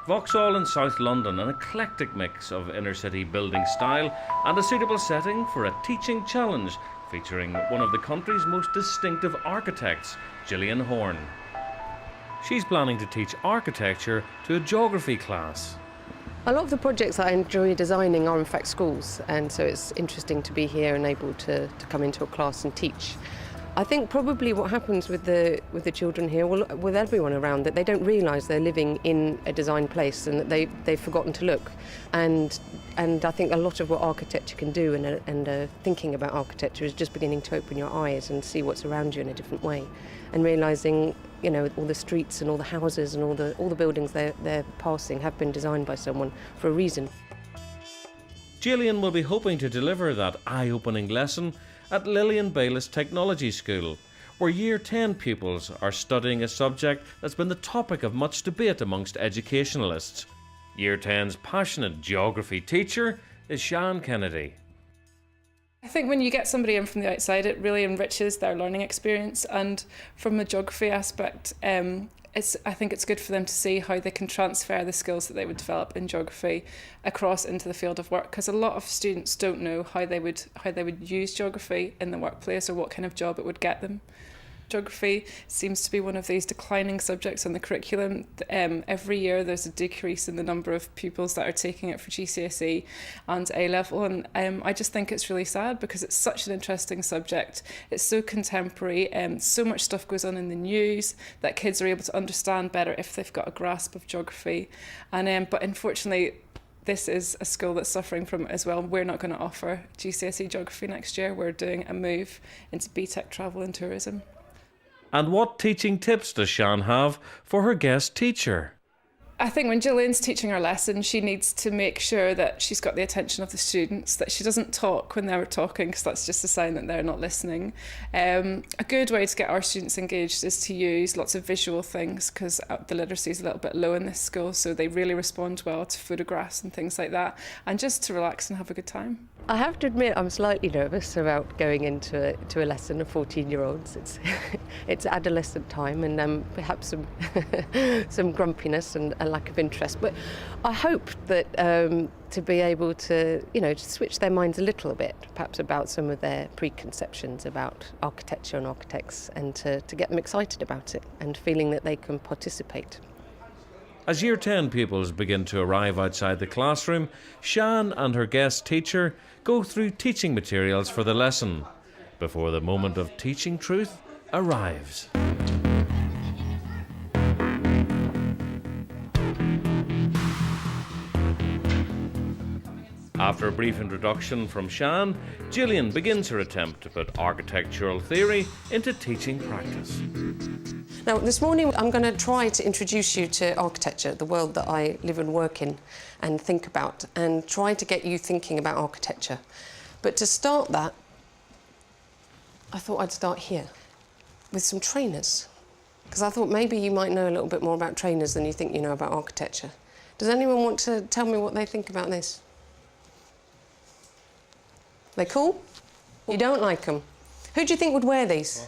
Vauxhall in South London, an eclectic mix of inner-city building style and a suitable setting for a teaching challenge featuring one of the country's most distinctive architects, Gillian Horne. She's planning to teach architecture to a geography class. A lot of the projects that I enjoy designing are in fact schools, and so it's interesting to be here and able to come into a class and teach. I think probably what happens with the children here, well, with everyone around, that they don't realise they're living in a designed place and that they've forgotten to look. And I think a lot of what architecture can do and thinking about architecture is just beginning to open your eyes and see what's around you in a different way, and realising, you know, all the streets and all the houses and all the buildings they're passing have been designed by someone for a reason. Gillian will be hoping to deliver that eye-opening lesson at Lillian Bayliss Technology School, where Year 10 pupils are studying a subject that's been the topic of much debate amongst educationalists. Year 10's passionate geography teacher is Sian Kennedy. I think when you get somebody in from the outside, it really enriches their learning experience, and from a geography aspect, I think it's good for them to see how they can transfer the skills that they would develop in geography across into the field of work, because a lot of students don't know how they would use geography in the workplace or what kind of job it would get them. Geography seems to be one of these declining subjects on the curriculum. Every year there's a decrease in the number of pupils that are taking it for GCSE and A-level, and I just think it's really sad because it's such an interesting subject. It's so contemporary, so much stuff goes on in the news that kids are able to understand better if they've got a grasp of geography. And but unfortunately, this is a school that's suffering from it as well. We're not going to offer GCSE geography next year. We're doing a move into BTEC travel and tourism. And what teaching tips does Sian have for her guest teacher? I think when Gillian's teaching her lesson, she needs to make sure that she's got the attention of the students, that she doesn't talk when they're talking, because that's just a sign that they're not listening. A good way to get our students engaged is to use lots of visual things, because the literacy is a little bit low in this school, so they really respond well to photographs and things like that, and just to relax and have a good time. I have to admit I'm slightly nervous about going into a lesson of 14-year-olds. It's adolescent time, and perhaps some grumpiness and a lack of interest. But I hope that to be able to, you know, to switch their minds a little bit, perhaps about some of their preconceptions about architecture and architects, and to get them excited about it and feeling that they can participate. As Year 10 pupils begin to arrive outside the classroom, Sian and her guest teacher go through teaching materials for the lesson before the moment of teaching truth arrives. After a brief introduction from Sian, Gillian begins her attempt to put architectural theory into teaching practice. Now, this morning I'm going to try to introduce you to architecture, the world that I live and work in and think about, and try to get you thinking about architecture. But to start that, I thought I'd start here with some trainers, because I thought maybe you might know a little bit more about trainers than you think you know about architecture. Does anyone want to tell me what they think about this? They cool? You don't like them? Who do you think would wear these?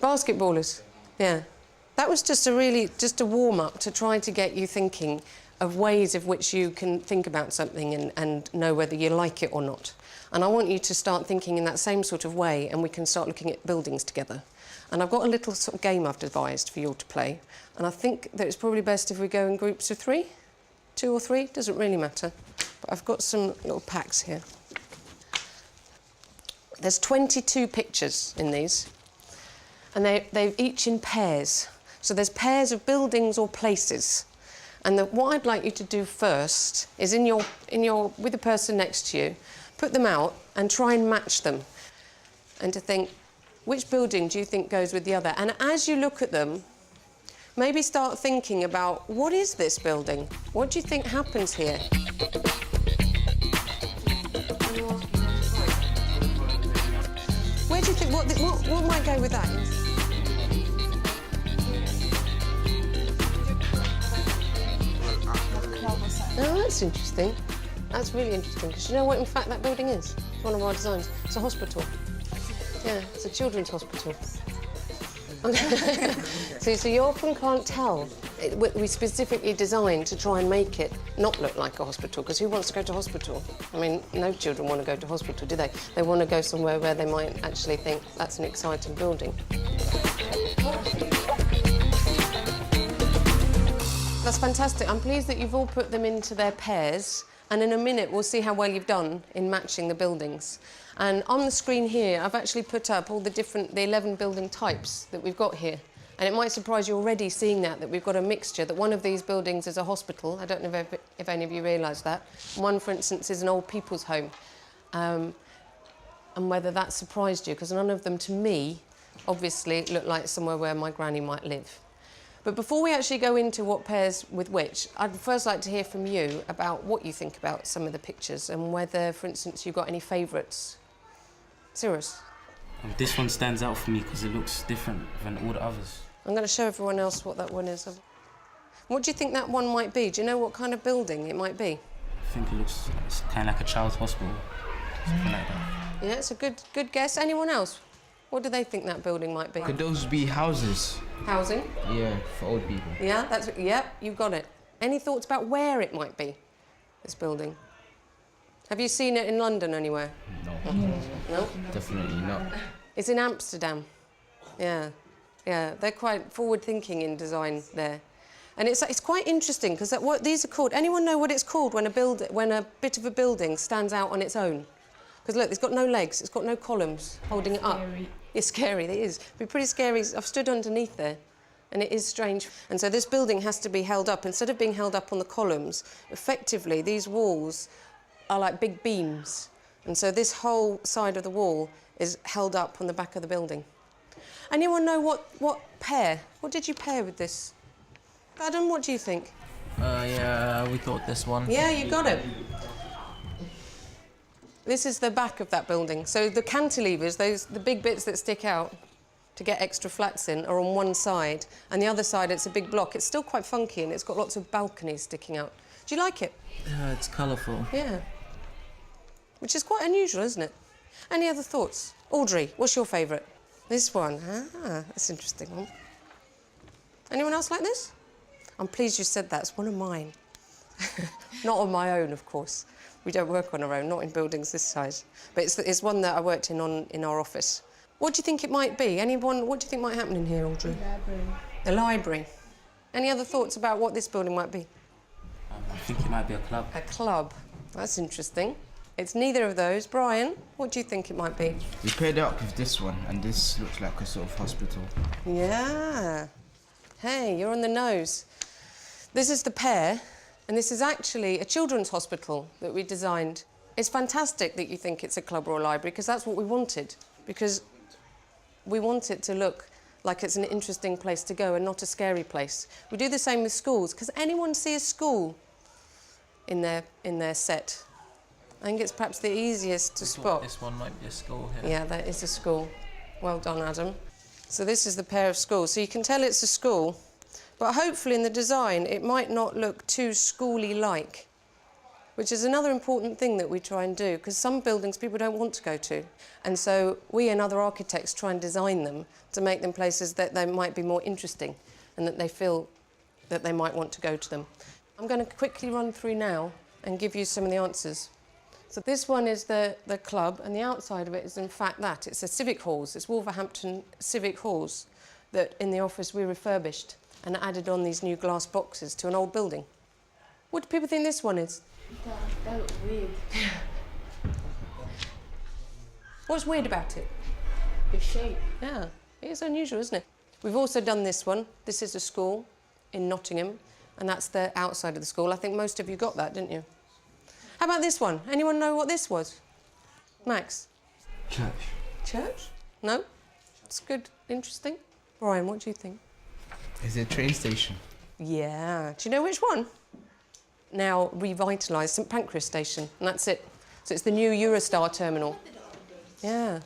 Basketballers. Yeah. That was just a warm-up to try to get you thinking of ways of which you can think about something and know whether you like it or not. And I want you to start thinking in that same sort of way, and we can start looking at buildings together. And I've got a little sort of game I've devised for you all to play, and I think that it's probably best if we go in groups of 3, 2 or 3, doesn't really matter. But I've got some little packs here. There's 22 pictures in these, and they're each in pairs. So there's pairs of buildings or places. And what I'd like you to do first is with the person next to you, put them out and try and match them. And to think, which building do you think goes with the other? And as you look at them, maybe start thinking about, what is this building? What do you think happens here? Where do you think, what might go with that? Oh, that's interesting. That's really interesting, because you know what, in fact, that building is? It's one of our designs. It's a hospital. Yeah, it's a children's hospital. So you often can't tell We specifically designed to try and make it not look like a hospital, because who wants to go to hospital? I mean, no children want to go to hospital, do they? They want to go somewhere where they might actually think that's an exciting building. That's fantastic. I'm pleased that you've all put them into their pairs, and in a minute we'll see how well you've done in matching the buildings. And on the screen here, I've actually put up all the 11 building types that we've got here. And it might surprise you already seeing that we've got a mixture, that one of these buildings is a hospital. I don't know if any of you realise that. One, for instance, is an old people's home. And whether that surprised you, because none of them, to me, obviously look like somewhere where my granny might live. But before we actually go into what pairs with which, I'd first like to hear from you about what you think about some of the pictures and whether, for instance, you've got any favourites. Cyrus? This one stands out for me because it looks different than all the others. I'm going to show everyone else what that one is. What do you think that one might be? Do you know what kind of building it might be? I think it's kind of like a child's hospital, something like that. Yeah, it's a good guess. Anyone else? What do they think that building might be? Could those be houses? Housing? Yeah, for old people. Yeah, you got it. Any thoughts about where it might be, this building? Have you seen it in London anywhere? No. No? Definitely not. It's in Amsterdam. Yeah, they're quite forward-thinking in design there. And it's quite interesting, because what these are called... Anyone know what it's called when a bit of a building stands out on its own? Because look, it's got no legs, it's got no columns holding it up. It's scary, it is. It'd be pretty scary. I've stood underneath there, and it is strange. And so this building has to be held up. Instead of being held up on the columns, effectively, these walls are like big beams. And so this whole side of the wall is held up on the back of the building. Anyone know what pair? What did you pair with this? Adam, what do you think? Yeah, we thought this one. Yeah, you got it. This is the back of that building. So the cantilevers, the big bits that stick out to get extra flats in, are on one side, and the other side it's a big block. It's still quite funky, and it's got lots of balconies sticking out. Do you like it? Yeah, it's colourful. Yeah. Which is quite unusual, isn't it? Any other thoughts? Audrey, what's your favourite? This one. Ah, that's an interesting one. Anyone else like this? I'm pleased you said that. It's one of mine. Not on my own, of course. We don't work on our own, not in buildings this size. But it's one that I worked in our office. What do you think it might be? Anyone? What do you think might happen in here, Audrey? The library. The library. Any other thoughts about what this building might be? I think it might be a club. A club. That's interesting. It's neither of those. Brian, what do you think it might be? We paired it up with this one, and this looks like a sort of hospital. Yeah. Hey, you're on the nose. This is the pair, and this is actually a children's hospital that we designed. It's fantastic that you think it's a club or a library, because that's what we wanted, because we want it to look like it's an interesting place to go and not a scary place. We do the same with schools. Does anyone see a school in their set? I think it's perhaps the easiest to spot. This one might be a school here. Yeah, that is a school. Well done, Adam. So this is the pair of schools. So you can tell it's a school, but hopefully in the design it might not look too schooly-like, which is another important thing that we try and do, because some buildings people don't want to go to. And so we and other architects try and design them to make them places that they might be more interesting and that they feel that they might want to go to them. I'm going to quickly run through now and give you some of the answers. So this one is the club, and the outside of it is in fact that. It's a civic halls. It's Wolverhampton Civic Halls that in the office we refurbished and added on these new glass boxes to an old building. What do people think this one is? That looks weird. What's weird about it? The shape. Yeah, it's unusual, isn't it? We've also done this one. This is a school in Nottingham, and that's the outside of the school. I think most of you got that, didn't you? How about this one? Anyone know what this was? Max? Church. Church? No? It's good, interesting. Brian, what do you think? Is it a train station? Yeah. Do you know which one? Now revitalised, St Pancras Station, and that's it. So it's the new Eurostar terminal. Yeah.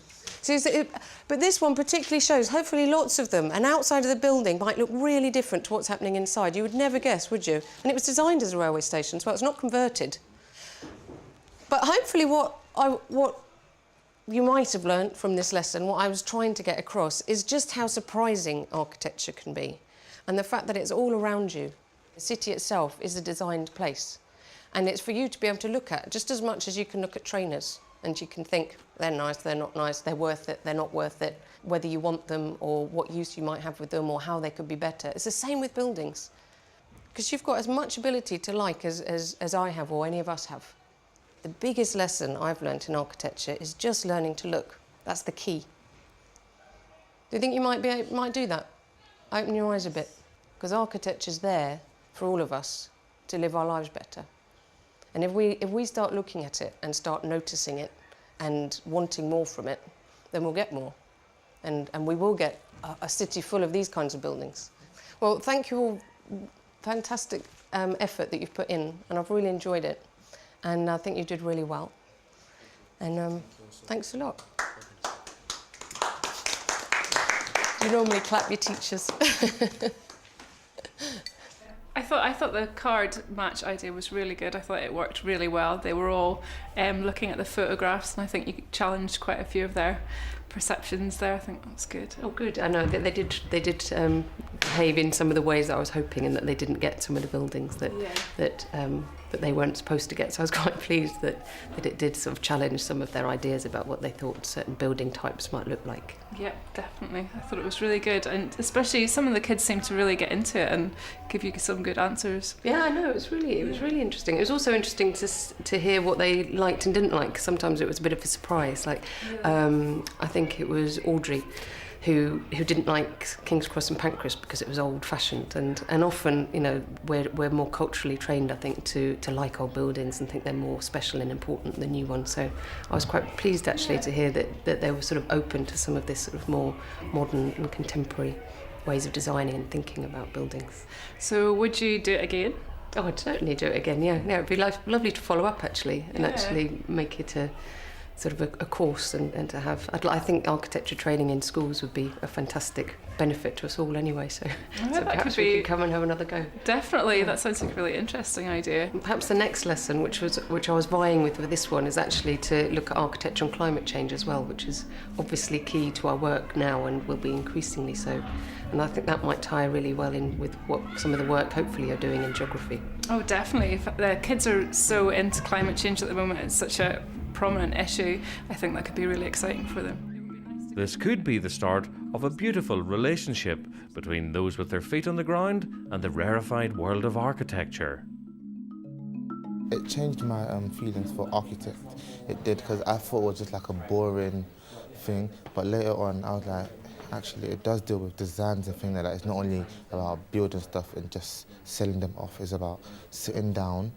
But this one particularly shows, hopefully lots of them, and outside of the building might look really different to what's happening inside. You would never guess, would you? And it was designed as a railway station, so it's not converted. But hopefully what you might have learnt from this lesson, what I was trying to get across, is just how surprising architecture can be. And the fact that it's all around you. The city itself is a designed place. And it's for you to be able to look at, just as much as you can look at trainers. And you can think, they're nice, they're not nice, they're worth it, they're not worth it, whether you want them or what use you might have with them or how they could be better. It's the same with buildings. Because you've got as much ability to like as I have or any of us have. The biggest lesson I've learnt in architecture is just learning to look. That's the key. Do you think you might do that? Open your eyes a bit. Because architecture's there for all of us to live our lives better. And if we start looking at it and start noticing it and wanting more from it, then we'll get more. And we will get a city full of these kinds of buildings. Well, thank you all. Fantastic effort that you've put in, and I've really enjoyed it. And I think you did really well. And thanks a lot. You normally clap your teachers. I thought the card match idea was really good. I thought it worked really well. They were all looking at the photographs, and I think you challenged quite a few of their perceptions there. I think that was good. Oh, good. I know they did behave in some of the ways that I was hoping, and that they didn't get some of the buildings that they weren't supposed to get. So I was quite pleased that it did sort of challenge some of their ideas about what they thought certain building types might look like. Yeah, definitely. I thought it was really good, and especially some of the kids seemed to really get into it and give you some good answers. Yeah, I know. It was really interesting. It was also interesting to hear what they liked and didn't like. Sometimes it was a bit of a surprise. Like, I think it was Audrey who didn't like King's Cross and Pancras because it was old-fashioned, and often, you know, we're more culturally trained, I think, to like old buildings and think they're more special and important than new ones. So I was quite pleased actually to hear that they were sort of open to some of this sort of more modern and contemporary ways of designing and thinking about buildings. So would you do it again? Oh, I'd certainly do it again. Yeah, it'd be lovely to follow up actually, and actually make it a sort of a course and to have. I think architecture training in schools would be a fantastic benefit to us all anyway. So perhaps we could come and have another go. Definitely, that sounds like a really interesting idea. And perhaps the next lesson, which I was vying with this one, is actually to look at architecture and climate change as well, which is obviously key to our work now and will be increasingly so. And I think that might tie really well in with what some of the work hopefully you're doing in geography. Oh, definitely. If the kids are so into climate change at the moment, it's such a prominent issue. I think that could be really exciting for them. This could be the start of a beautiful relationship between those with their feet on the ground and the rarefied world of architecture. It changed my feelings for architect. It did, because I thought it was just like a boring thing, but later on I was like, actually it does deal with designs and things like that. It's not only about building stuff and just selling them off. It's about sitting down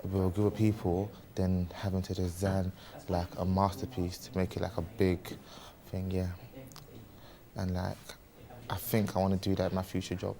with a group of people, then having to design like a masterpiece to make it like a big thing, yeah. And like, I think I want to do that in my future job.